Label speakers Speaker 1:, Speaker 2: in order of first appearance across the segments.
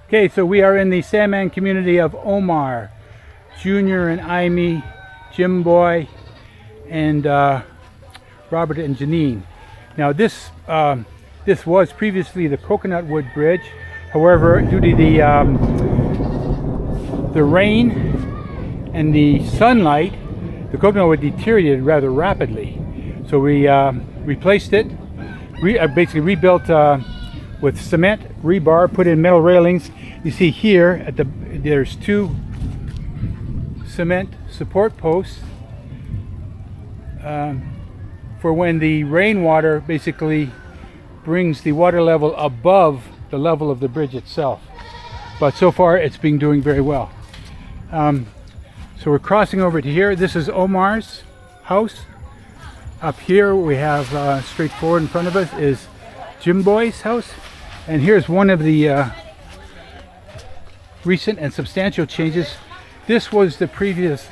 Speaker 1: Okay, so we are in the Sandman community of Omar, Junior and Aimee, Jim Boy, and Robert and Janine. Now this was previously the Coconut Wood Bridge. However, due to the rain and the sunlight, the coconut wood deteriorated rather rapidly. So we replaced it, basically rebuilt with cement, rebar, put in metal railings. You see here there's two cement support posts for when the rainwater basically brings the water level above the level of the bridge itself. But so far it's been doing very well. So we're crossing over to here. This is Omar's house. Up here we have straight forward in front of us is Jim Boy's house. And here's one of the recent and substantial changes. This was the previous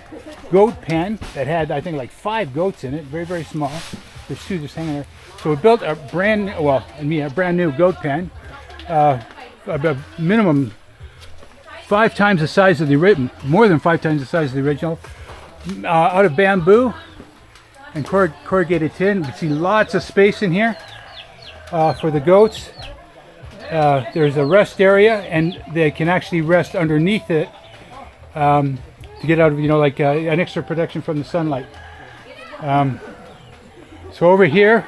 Speaker 1: goat pen that had, I think, like 5 goats in it, very, very small. There's 2 just hanging there. So we built a brand new goat pen, about minimum 5 times the size of the original, more than 5 times the size of the original, out of bamboo and corrugated tin. You can see lots of space in here for the goats. There's a rest area, and they can actually rest underneath it to get out of, like an extra protection from the sunlight. So over here,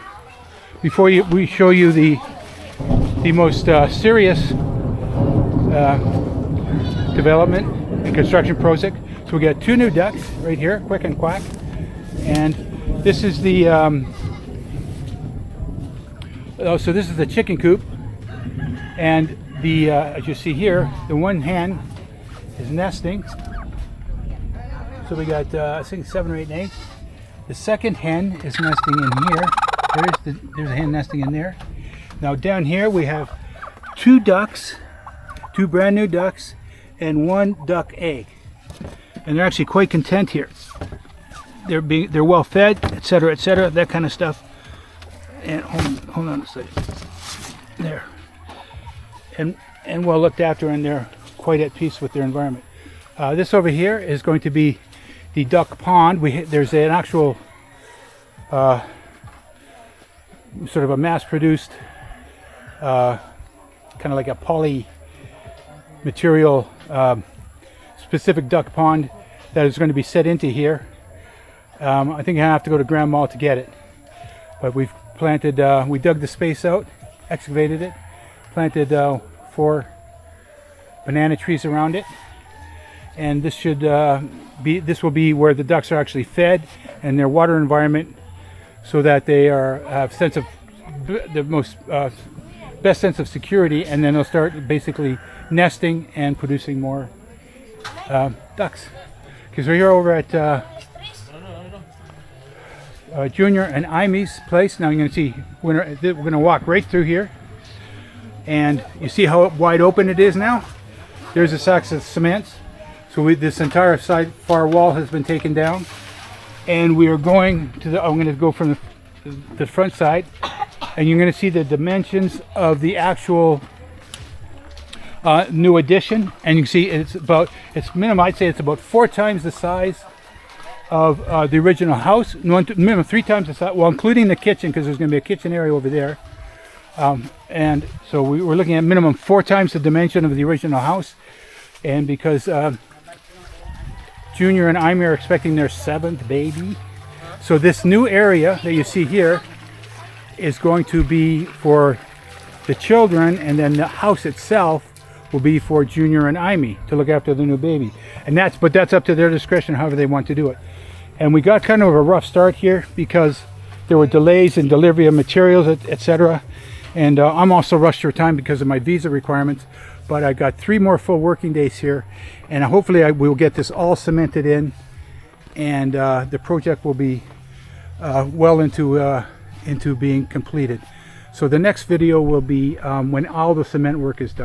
Speaker 1: before we show you the most serious development and construction project. So we got 2 new ducks right here, Quick and Quack, and this is the so this is the chicken coop, and the as you see here, the one hen is nesting. So we got I think 7 or 8 eggs. The second hen is nesting in here. There's a hen nesting in there. Now down here we have 2 ducks, 2 brand new ducks, and 1 duck egg, and they're actually quite content here. They're well fed, etc., that kind of stuff. And hold on a second. There, and well looked after, and they're quite at peace with their environment. This over here is going to be the duck pond. There's an actual sort of a mass-produced kind of like a poly material specific duck pond that is going to be set into here. I think I have to go to Grand Mall to get it, but we've planted, we dug the space out, excavated it, planted 4 banana trees around it, and this will be where the ducks are actually fed and their water environment, so that they have sense of the most best sense of security, and then they'll start basically nesting and producing more ducks. Because we're here over at Junior and Aimee's place. Now you're going to see, we're going to walk right through here, and you see how wide open it is now. There's a sacks of cement. So this entire side far wall has been taken down, and we are going to I'm going to go from the front side, and you're going to see the dimensions of the actual new addition, and you can see it's minimum. I'd say it's about 4 times the size of the original house. Minimum 3 times the size, well, including the kitchen, because there's going to be a kitchen area over there. And so we're looking at minimum 4 times the dimension of the original house, and because Junior and Aimee are expecting their 7th baby, so this new area that you see here is going to be for the children, and then the house itself will be for Junior and Aimee to look after the new baby. And that's up to their discretion, however they want to do it. And we got kind of a rough start here because there were delays in delivery of materials, etc. And I'm also rushed for time because of my visa requirements. But I got 3 more full working days here, and hopefully I will get this all cemented in, and the project will be well into being completed. So the next video will be when all the cement work is done.